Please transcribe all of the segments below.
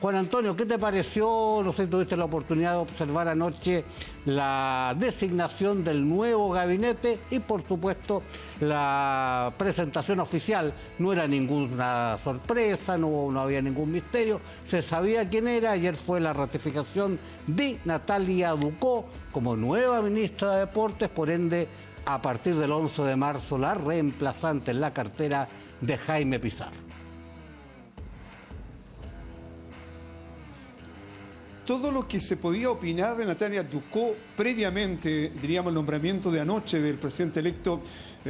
Juan Antonio, ¿qué te pareció? No sé si tuviste la oportunidad de observar anoche la designación del nuevo gabinete y, por supuesto, la presentación oficial. No era ninguna sorpresa, no había ningún misterio, se sabía quién era. Ayer fue la ratificación de Natalia Ducó como nueva ministra de Deportes, por ende, a partir del 11 de marzo, la reemplazante en la cartera de Jaime Pizarro. Todo lo que se podía opinar de Natalia Ducó previamente, diríamos, el nombramiento de anoche del presidente electo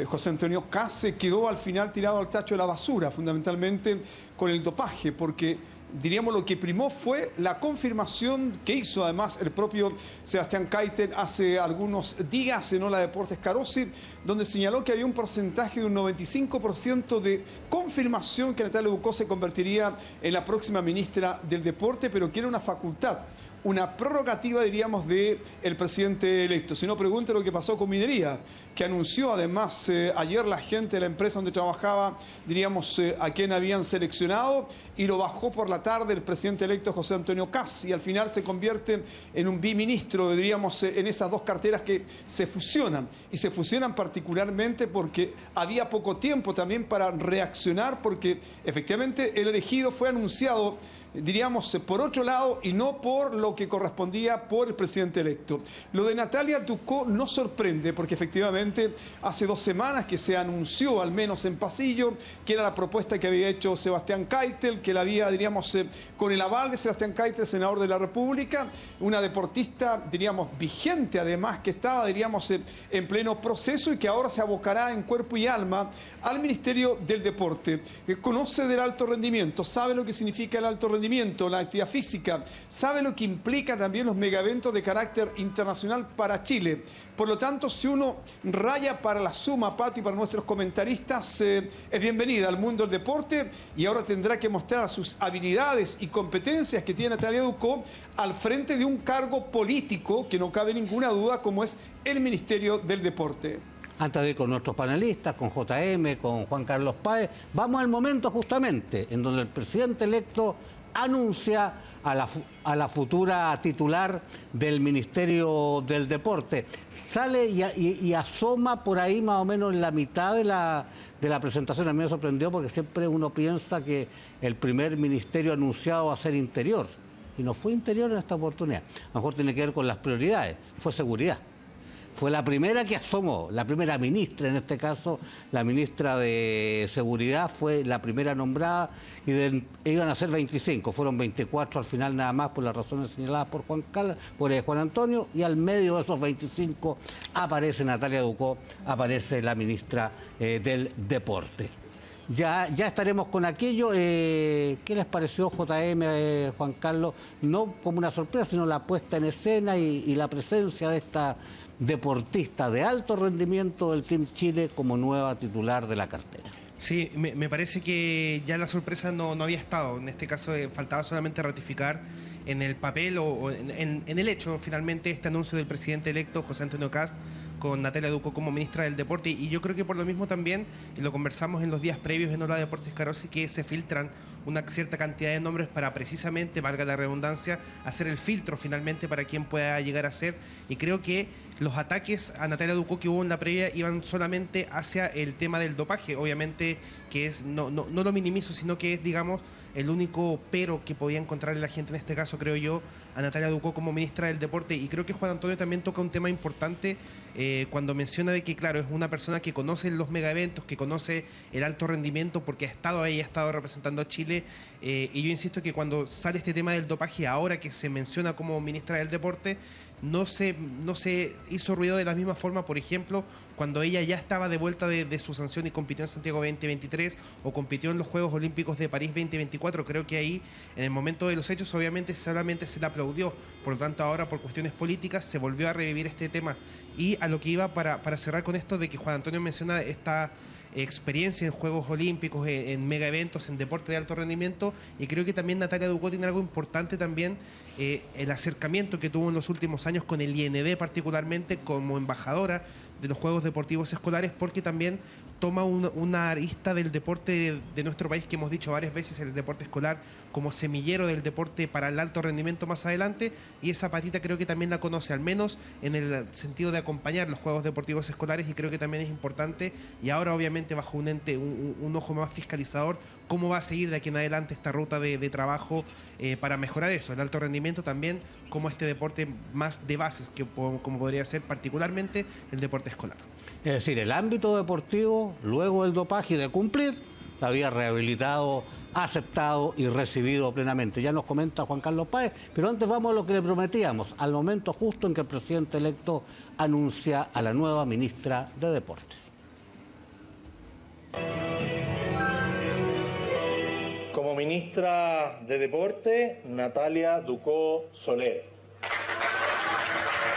José Antonio Kast, se quedó al final tirado al tacho de la basura, fundamentalmente con el dopaje, porque diríamos lo que primó fue la confirmación que hizo además el propio Sebastián Keitel hace algunos días en Hola Deportes Carosi, donde señaló que había un porcentaje de un 95% de confirmación que Natalia Ducó se convertiría en la próxima ministra del Deporte, pero que era una facultad, una prerrogativa, diríamos, del presidente electo. Si no, pregunte lo que pasó con Minería, que anunció además ayer la gente de la empresa donde trabajaba, diríamos, a quien habían seleccionado, y lo bajó por la tarde el presidente electo José Antonio Kast, y al final se convierte en un biministro, diríamos, en esas dos carteras que se fusionan, y se fusionan particularmente porque había poco tiempo también para reaccionar, porque efectivamente el elegido fue anunciado, diríamos, por otro lado y no por lo que correspondía por el presidente electo. Lo de Natalia Ducó no sorprende porque efectivamente hace 2 semanas que se anunció, al menos en pasillo, que era la propuesta que había hecho Sebastián Keitel, que la había, diríamos, con el aval de Sebastián Keitel, senador de la República, una deportista, diríamos, vigente además, que estaba, diríamos, en pleno proceso y que ahora se abocará en cuerpo y alma al Ministerio del Deporte. Conoce del alto rendimiento, sabe lo que significa el alto rendimiento, la actividad física, sabe lo que implica también los megaeventos de carácter internacional para Chile. Por lo tanto, si uno raya para la suma, Pato, y para nuestros comentaristas, es bienvenida al mundo del deporte, y ahora tendrá que mostrar sus habilidades y competencias que tiene Natalia Ducó al frente de un cargo político que no cabe ninguna duda, como es el Ministerio del Deporte. Antes de ir con nuestros panelistas, con JM, con Juan Carlos Páez, vamos al momento justamente en donde el presidente electo anuncia a la futura titular del Ministerio del Deporte. Sale y asoma por ahí más o menos en la mitad de la presentación. A mí me sorprendió porque siempre uno piensa que el primer ministerio anunciado va a ser Interior, y no fue Interior en esta oportunidad. A lo mejor tiene que ver con las prioridades, fue Seguridad. Fue la primera que asomó, la primera ministra, en este caso, la ministra de Seguridad fue la primera nombrada, y iban a ser 25, fueron 24 al final nada más por las razones señaladas por Juan Antonio, y al medio de esos 25 aparece Natalia Ducó, aparece la ministra del Deporte. Ya estaremos con aquello. ¿Qué les pareció, JM, Juan Carlos? No como una sorpresa, sino la puesta en escena y la presencia de esta deportista de alto rendimiento del Team Chile como nueva titular de la cartera. Sí, me parece que ya la sorpresa no había estado. En este caso faltaba solamente ratificar en el papel o en el hecho, finalmente, este anuncio del presidente electo José Antonio Kast con Natalia Ducó como ministra del Deporte. Y yo creo que por lo mismo también, y lo conversamos en los días previos en Hola Deportes Carosi, que se filtran una cierta cantidad de nombres para precisamente, valga la redundancia, hacer el filtro finalmente para quien pueda llegar a ser. Y creo que los ataques a Natalia Ducó que hubo en la previa iban solamente hacia el tema del dopaje. Obviamente que es, no lo minimizo, sino que es, digamos, el único pero que podía encontrarle la gente en este caso, creo yo, a Natalia Ducó como ministra del Deporte. Y creo que Juan Antonio también toca un tema importante cuando menciona de que, claro, es una persona que conoce los megaeventos, que conoce el alto rendimiento porque ha estado ahí, ha estado representando a Chile. Y yo insisto que cuando sale este tema del dopaje, ahora que se menciona como ministra del Deporte, no se hizo ruido de la misma forma, por ejemplo, cuando ella ya estaba de vuelta de su sanción y compitió en Santiago 2023 o compitió en los Juegos Olímpicos de París 2024. Creo que ahí, en el momento de los hechos, obviamente solamente se le aplaudió. Por lo tanto, ahora por cuestiones políticas se volvió a revivir este tema. Y a lo que iba para cerrar con esto de que Juan Antonio menciona esta experiencia en Juegos Olímpicos, en mega eventos, en deporte de alto rendimiento, y creo que también Natalia Ducó tiene algo importante también, el acercamiento que tuvo en los últimos años con el IND particularmente como embajadora, de los Juegos Deportivos Escolares, porque también toma una arista del deporte de nuestro país, que hemos dicho varias veces, el deporte escolar como semillero del deporte para el alto rendimiento más adelante, y esa patita creo que también la conoce, al menos en el sentido de acompañar los Juegos Deportivos Escolares, y creo que también es importante, y ahora obviamente bajo un ente, un ojo más fiscalizador, cómo va a seguir de aquí en adelante esta ruta de trabajo para mejorar eso, el alto rendimiento también, como este deporte más de bases, como podría ser particularmente el deporte escolar. Es decir, el ámbito deportivo, luego del dopaje y de cumplir, se había rehabilitado, aceptado y recibido plenamente. Ya nos comenta Juan Carlos Páez, pero antes vamos a lo que le prometíamos, al momento justo en que el presidente electo anuncia a la nueva ministra de Deportes. Como ministra de Deporte, Natalia Ducó Soler.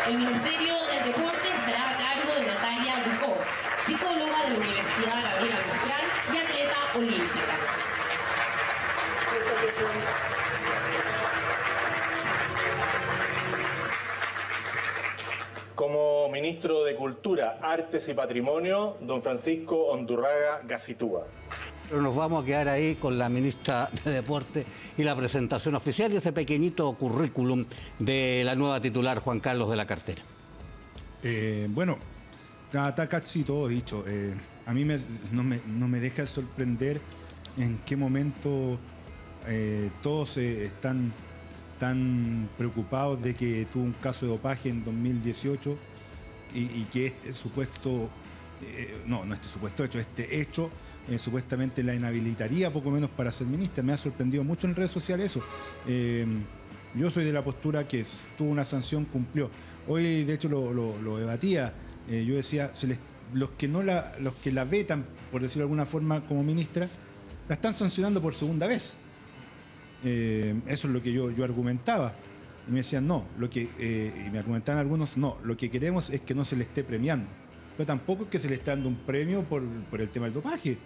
El Ministerio del Deporte estará a cargo de Natalia Ducó, psicóloga de la Universidad Gabriela Mistral y atleta olímpica. Como ministro de Cultura, Artes y Patrimonio, don Francisco Ondurraga Gacitúa. Pero nos vamos a quedar ahí con la ministra de Deporte y la presentación oficial y ese pequeñito currículum de la nueva titular, Juan Carlos de la Cartera. Bueno, está casi todo dicho. A mí no me deja de sorprender en qué momento todos están tan preocupados de que tuvo un caso de dopaje en 2018 y que este supuesto, este hecho supuestamente la inhabilitaría poco menos para ser ministra. Me ha sorprendido mucho en redes sociales eso. Yo soy de la postura que tuvo una sanción, cumplió. Hoy de hecho lo debatía. Yo decía, los que la vetan, por decirlo de alguna forma, como ministra, la están sancionando por segunda vez. Eso es lo que yo argumentaba. Y me decían, no, y me argumentaban algunos, no, lo que queremos es que no se le esté premiando. Pero tampoco es que se le esté dando un premio por el tema del dopaje.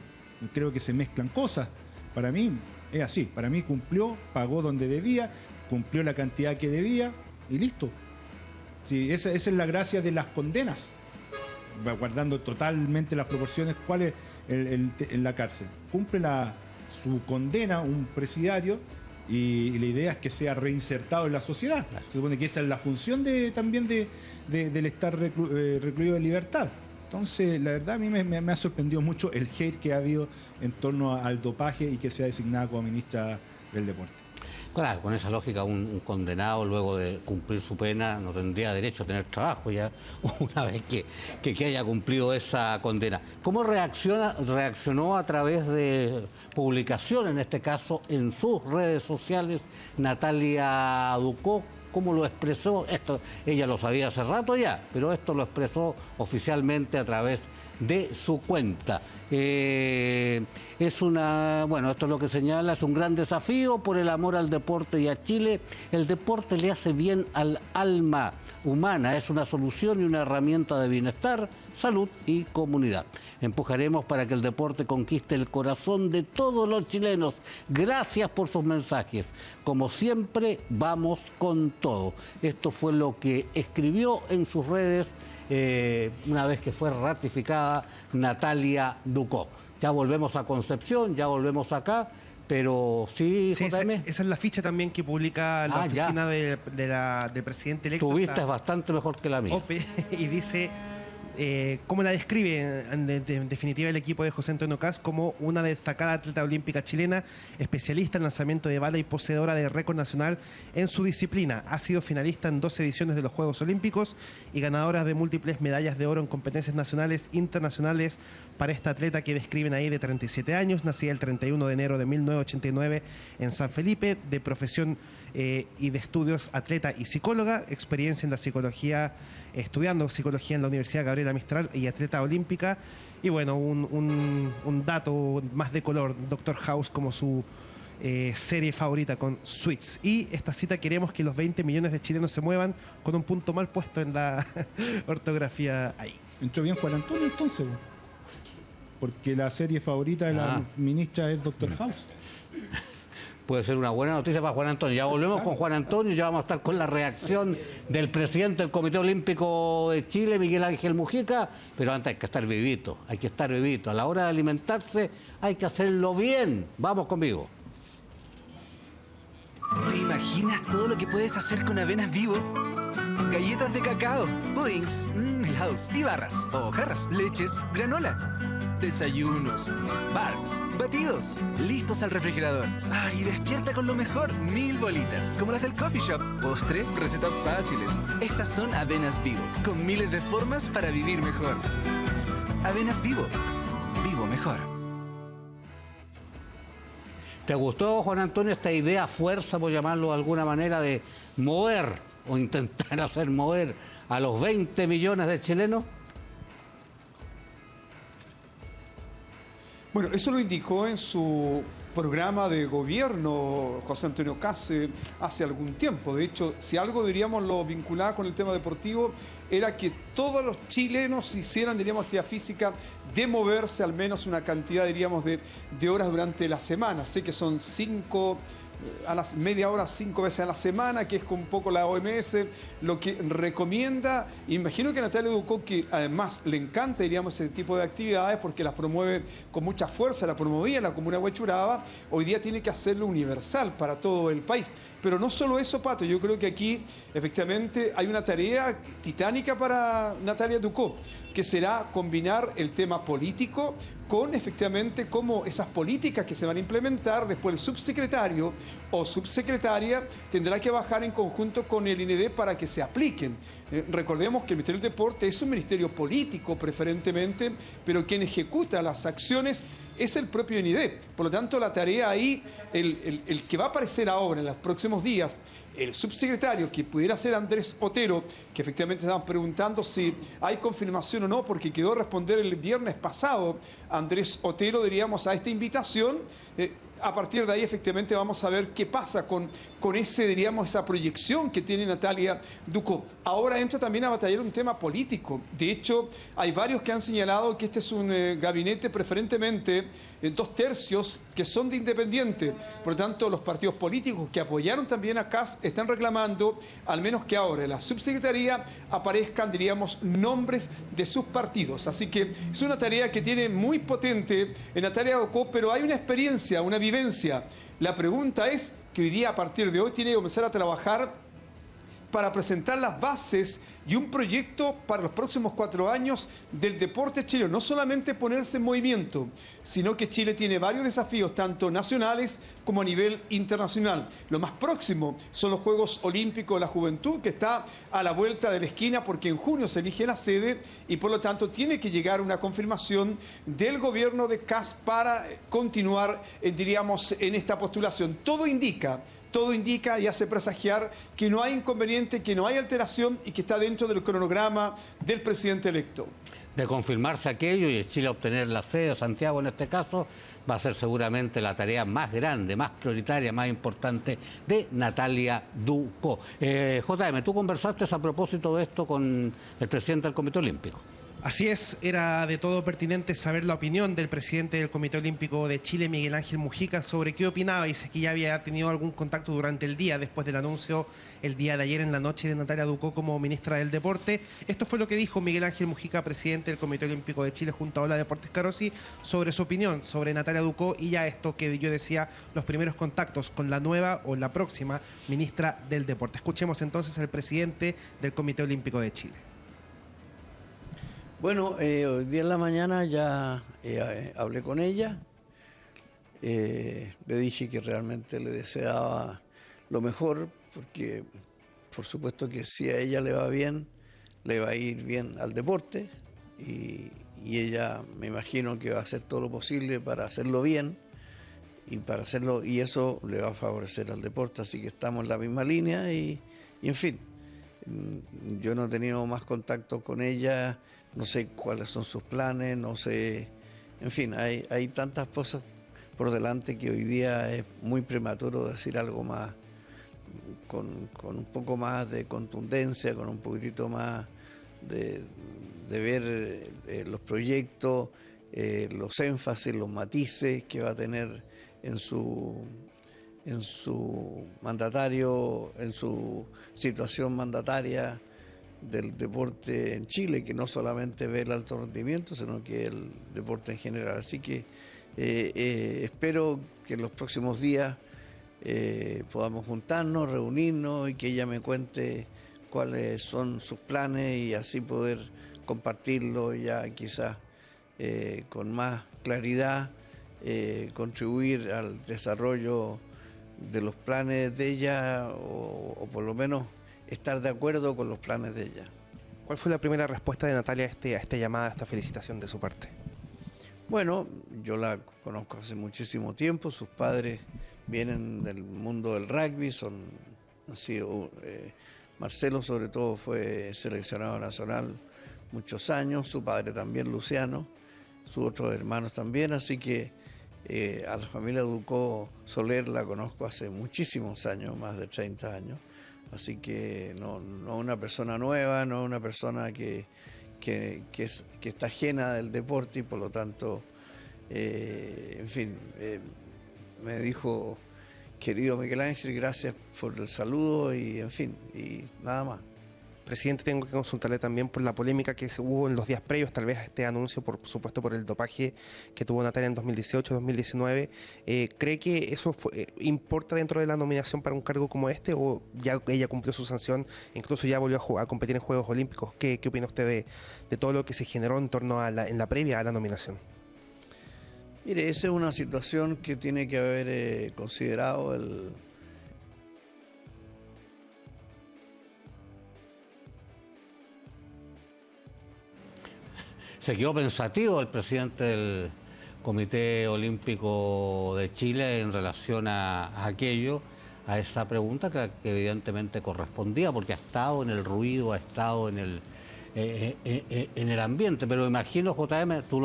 Creo que se mezclan cosas. Para mí es así. Para mí cumplió, pagó donde debía, cumplió la cantidad que debía y listo. Sí, esa es la gracia de las condenas. Guardando totalmente las proporciones, ¿cuál es en la cárcel? Cumple su condena un presidiario y la idea es que sea reinsertado en la sociedad. Se supone que esa es la función también del estar recluido en libertad. Entonces, la verdad, a mí me ha sorprendido mucho el hate que ha habido en torno al dopaje y que sea designada como ministra del Deporte. Claro, con esa lógica, un condenado luego de cumplir su pena no tendría derecho a tener trabajo ya una vez que haya cumplido esa condena. ¿Cómo reaccionó a través de publicación, en este caso en sus redes sociales, Natalia Ducó? ¿Cómo lo expresó? Esto ella lo sabía hace rato ya, pero esto lo expresó oficialmente a través de su cuenta. Bueno, esto es lo que señala, es un gran desafío por el amor al deporte y a Chile. El deporte le hace bien al alma humana, es una solución y una herramienta de bienestar, salud y comunidad. Empujaremos para que el deporte conquiste el corazón de todos los chilenos. Gracias por sus mensajes. Como siempre, vamos con todo. Esto fue lo que escribió en sus redes una vez que fue ratificada Natalia Ducó. Ya volvemos a Concepción, ya volvemos acá, pero sí, JM. Esa es la ficha también que publica la oficina del presidente electo. Tu vista es bastante mejor que la mía. Y dice, ¿cómo la describe en definitiva el equipo de José Antonio Kast? Como una destacada atleta olímpica chilena, especialista en lanzamiento de bala y poseedora de récord nacional en su disciplina. Ha sido finalista en 2 ediciones de los Juegos Olímpicos y ganadora de múltiples medallas de oro en competencias nacionales e internacionales. Para esta atleta que describen ahí, de 37 años, nacida el 31 de enero de 1989 en San Felipe, de profesión y de estudios atleta y psicóloga, experiencia en la psicología, estudiando psicología en la Universidad Gabriela Mistral y atleta olímpica. Y bueno, un dato más de color, Doctor House como su serie favorita con Suits. Y esta cita: queremos que los 20 millones de chilenos se muevan, con un punto mal puesto en la ortografía ahí. Entró bien Juan Antonio entonces, porque la serie favorita de la ministra es Doctor House. puede ser una buena noticia para Juan Antonio. Ya volvemos con Juan Antonio, ya vamos a estar con la reacción del presidente del Comité Olímpico de Chile, Miguel Ángel Mujica, pero antes hay que estar vivito, hay que estar vivito. A la hora de alimentarse hay que hacerlo bien. Vamos conmigo. ¿Te imaginas todo lo que puedes hacer con Avenas Vivo? Galletas de cacao, puddings, helados y barras, o jarras, leches, granola, desayunos, bars, batidos, listos al refrigerador. Y despierta con lo mejor, 1000 bolitas, como las del coffee shop. Postre, recetas fáciles. Estas son Avenas Vivo, con miles de formas para vivir mejor. Avenas Vivo, vivo mejor. ¿Te gustó, Juan Antonio, esta idea fuerza, por llamarlo de alguna manera, de mover o intentar hacer mover a los 20 millones de chilenos? Bueno, eso lo indicó en su programa de gobierno José Antonio Kast hace algún tiempo. De hecho, si algo, diríamos, lo vinculaba con el tema deportivo, era que todos los chilenos hicieran, diríamos, actividad física, de moverse al menos una cantidad, diríamos, de horas durante la semana. Sé que son 5 a las media hora 5 veces a la semana, que es con un poco la OMS lo que recomienda. Imagino que Natalia Ducó, que además le encanta, diríamos, ese tipo de actividades porque las promueve con mucha fuerza, la promovía en la comuna de Huechuraba, hoy día tiene que hacerlo universal para todo el país. Pero no solo eso, Pato, yo creo que aquí efectivamente hay una tarea titánica para Natalia Ducó, que será combinar el tema político con efectivamente cómo esas políticas que se van a implementar, después el subsecretario o subsecretaria tendrá que bajar en conjunto con el INED para que se apliquen. Recordemos que el Ministerio del Deporte es un ministerio político preferentemente, pero quien ejecuta las acciones es el propio INED. Por lo tanto, la tarea ahí, el que va a aparecer ahora en los próximos días, el subsecretario, que pudiera ser Andrés Otero, que efectivamente estaban preguntando si hay confirmación o no, porque quedó a responder el viernes pasado Andrés Otero, diríamos, a esta invitación. A partir de ahí, efectivamente, vamos a ver qué pasa con ese, diríamos, esa proyección que tiene Natalia Ducó. Ahora entra también a batallar un tema político. De hecho, hay varios que han señalado que este es un gabinete preferentemente en 2/3 que son de independiente. Por lo tanto, los partidos políticos que apoyaron también a Kast están reclamando, al menos que ahora en la subsecretaría aparezcan, diríamos, nombres de sus partidos. Así que es una tarea que tiene muy potente en Natalia Ducó, pero hay una experiencia, una vivencia. La pregunta es que hoy día, a partir de hoy, tiene que comenzar a trabajar para presentar las bases y un proyecto para los próximos 4 años del deporte chileno. No solamente ponerse en movimiento, sino que Chile tiene varios desafíos, tanto nacionales como a nivel internacional. Lo más próximo son los Juegos Olímpicos de la Juventud, que está a la vuelta de la esquina, porque en junio se elige la sede y por lo tanto tiene que llegar una confirmación del gobierno de Kast para continuar, diríamos, en esta postulación. Todo indica y hace presagiar que no hay inconveniente, que no hay alteración y que está dentro del cronograma del presidente electo. De confirmarse aquello y Chile obtener la sede, Santiago en este caso, va a ser seguramente la tarea más grande, más prioritaria, más importante de Natalia Ducó. JM, tú conversaste a propósito de esto con el presidente del Comité Olímpico. Así es, era de todo pertinente saber la opinión del presidente del Comité Olímpico de Chile, Miguel Ángel Mujica, sobre qué opinaba y si es que ya había tenido algún contacto durante el día, después del anuncio el día de ayer en la noche de Natalia Ducó como ministra del Deporte. Esto fue lo que dijo Miguel Ángel Mujica, presidente del Comité Olímpico de Chile, junto a Ola Deportes Carosi, sobre su opinión sobre Natalia Ducó y ya esto que yo decía, los primeros contactos con la nueva o la próxima ministra del Deporte. Escuchemos entonces al presidente del Comité Olímpico de Chile. Bueno, hoy día en la mañana ya hablé con ella, le dije que realmente le deseaba lo mejor, porque por supuesto que si a ella le va bien, le va a ir bien al deporte y ella me imagino que va a hacer todo lo posible para hacerlo bien y eso le va a favorecer al deporte, así que estamos en la misma línea y en fin, yo no he tenido más contacto con ella. No sé cuáles son sus planes, no sé, en fin, hay tantas cosas por delante que hoy día es muy prematuro decir algo más, con un poco más de contundencia, con un poquitito más de ver los proyectos, los énfasis, los matices que va a tener en su en su mandatario, en su situación mandataria del deporte en Chile, que no solamente ve el alto rendimiento, sino que el deporte en general. Así que espero que en los próximos días podamos juntarnos, reunirnos y que ella me cuente cuáles son sus planes y así poder compartirlo ya quizás con más claridad, contribuir al desarrollo de los planes de ella o por lo menos estar de acuerdo con los planes de ella. ¿Cuál fue la primera respuesta de Natalia a esta llamada, a esta felicitación de su parte? Bueno, yo la conozco hace muchísimo tiempo, sus padres vienen del mundo del rugby, han sido, Marcelo sobre todo fue seleccionado nacional muchos años, su padre también, Luciano, sus otros hermanos también, así que a la familia Ducó Soler la conozco hace muchísimos años, más de 30 años, así que no una persona nueva, no una persona que está ajena del deporte y por lo tanto, en fin, me dijo, querido Miguel Ángel, gracias por el saludo y en fin, y nada más. Presidente, tengo que consultarle también por la polémica que hubo en los días previos, tal vez a este anuncio, por supuesto por el dopaje que tuvo Natalia en 2018-2019. ¿Cree que eso importa dentro de la nominación para un cargo como este o ya ella cumplió su sanción, incluso ya volvió a competir en Juegos Olímpicos? ¿Qué opina usted de todo lo que se generó en torno a en la previa a la nominación? Mire, esa es una situación que tiene que haber considerado Se quedó pensativo el presidente del Comité Olímpico de Chile en relación a aquello, a esa pregunta que evidentemente correspondía, porque ha estado en el ruido, ha estado en el ambiente. Pero imagino, JM, tú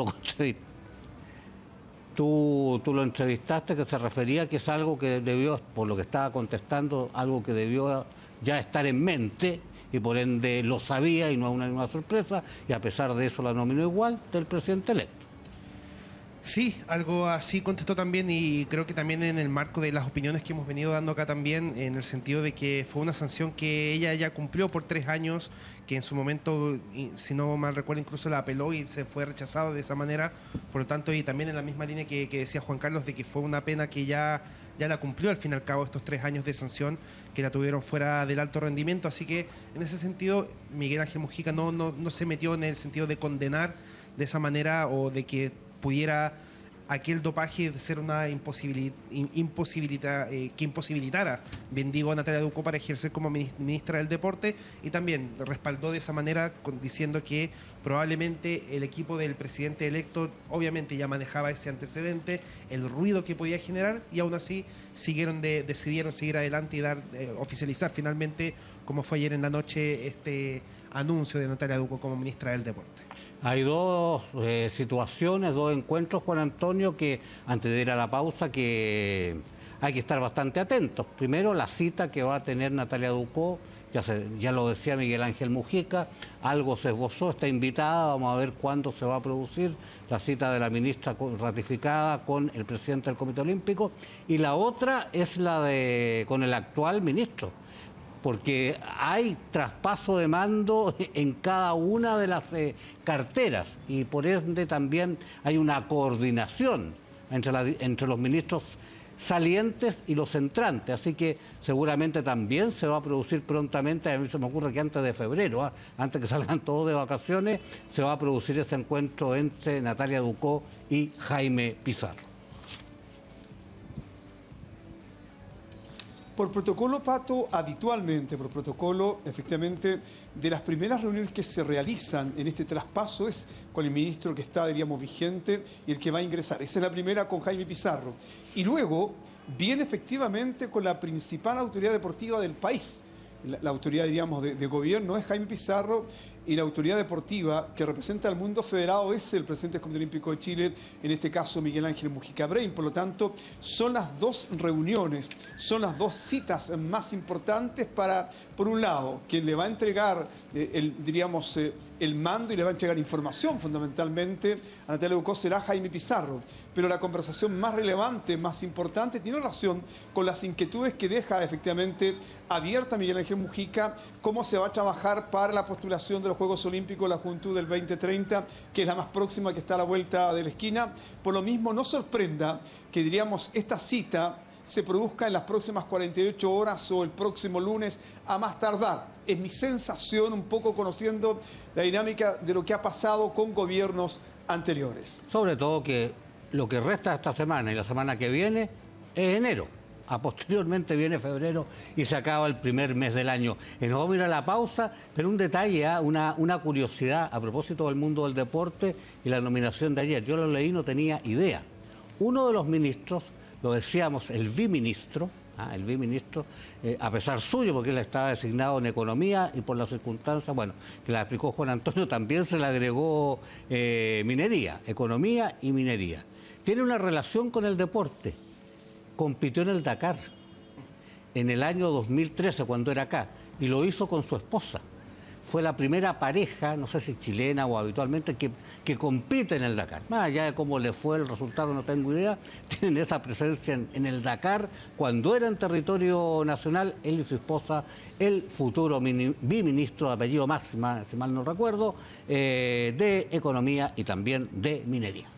lo entrevistaste, que se refería a que es algo que debió, por lo que estaba contestando, algo que debió ya estar en mente, y por ende lo sabía y no es una sorpresa, y a pesar de eso la nominó igual del presidente electo. Sí, algo así contestó también, y creo que también en el marco de las opiniones que hemos venido dando acá también, en el sentido de que fue una sanción que ella ya cumplió por 3 años, que en su momento, si no mal recuerdo, incluso la apeló y se fue rechazado de esa manera. Por lo tanto, y también en la misma línea que decía Juan Carlos, de que fue una pena que ya la cumplió al fin y al cabo estos 3 años de sanción que la tuvieron fuera del alto rendimiento. Así que en ese sentido Miguel Ángel Mujica no se metió en el sentido de condenar de esa manera o de que pudiera aquel dopaje ser una que imposibilitara, bien digo, a Natalia Ducó para ejercer como ministra del Deporte, y también respaldó de esa manera diciendo que probablemente el equipo del presidente electo obviamente ya manejaba ese antecedente, el ruido que podía generar, y aún así decidieron seguir adelante y oficializar finalmente, como fue ayer en la noche, este anuncio de Natalia Ducó como ministra del Deporte. Hay dos situaciones, 2 encuentros, Juan Antonio, que antes de ir a la pausa, que hay que estar bastante atentos. Primero, la cita que va a tener Natalia Ducó, ya lo decía Miguel Ángel Mujica, algo se esbozó, está invitada, vamos a ver cuándo se va a producir la cita de la ministra ratificada con el presidente del Comité Olímpico, y la otra es la con el actual ministro, porque hay traspaso de mando en cada una de las carteras, y por ende también hay una coordinación entre los ministros salientes y los entrantes, así que seguramente también se va a producir prontamente, a mí se me ocurre que antes de febrero, antes que salgan todos de vacaciones, se va a producir ese encuentro entre Natalia Ducó y Jaime Pizarro. Por protocolo, Pato, habitualmente, por protocolo, efectivamente, de las primeras reuniones que se realizan en este traspaso es con el ministro que está, diríamos, vigente y el que va a ingresar. Esa es la primera con Jaime Pizarro. Y luego viene efectivamente con la principal autoridad deportiva del país. La autoridad, diríamos, de gobierno es Jaime Pizarro, y la autoridad deportiva que representa al mundo federado es el presidente del Comité Olímpico de Chile, en este caso Miguel Ángel Mujica Brein. Por lo tanto, son las dos reuniones, son las dos citas más importantes para, por un lado, quien le va a entregar el mando y le va a entregar información fundamentalmente a Natalia Ducó será Jaime Pizarro. Pero la conversación más relevante, más importante, tiene relación con las inquietudes que deja efectivamente abierta Miguel Ángel Mujica, cómo se va a trabajar para la postulación de los Juegos Olímpicos de la Juventud del 2030, que es la más próxima, que está a la vuelta de la esquina. Por lo mismo, no sorprenda que esta cita se produzca en las próximas 48 horas o el próximo lunes a más tardar. Es mi sensación, un poco conociendo la dinámica de lo que ha pasado con gobiernos anteriores. Sobre todo que lo que resta de esta semana y la semana que viene es enero. Posteriormente viene febrero y se acaba el primer mes del año. Y nos vamos a ir a la pausa, pero un detalle, una curiosidad a propósito del mundo del deporte y la nominación de ayer. Yo lo leí, no tenía idea. Uno de los ministros, lo decíamos, el biministro, a pesar suyo, porque él estaba designado en economía y por las circunstancias, bueno, que la explicó Juan Antonio, también se le agregó minería, economía y minería. Tiene una relación con el deporte. Compitió en el Dakar en el año 2013 cuando era acá y lo hizo con su esposa. Fue la primera pareja, no sé si chilena o habitualmente, que compite en el Dakar. Más allá de cómo le fue el resultado, no tengo idea, tienen esa presencia en el Dakar cuando era en territorio nacional, él y su esposa, el futuro biministro de apellido Máxima, si mal no recuerdo, de Economía y también de Minería.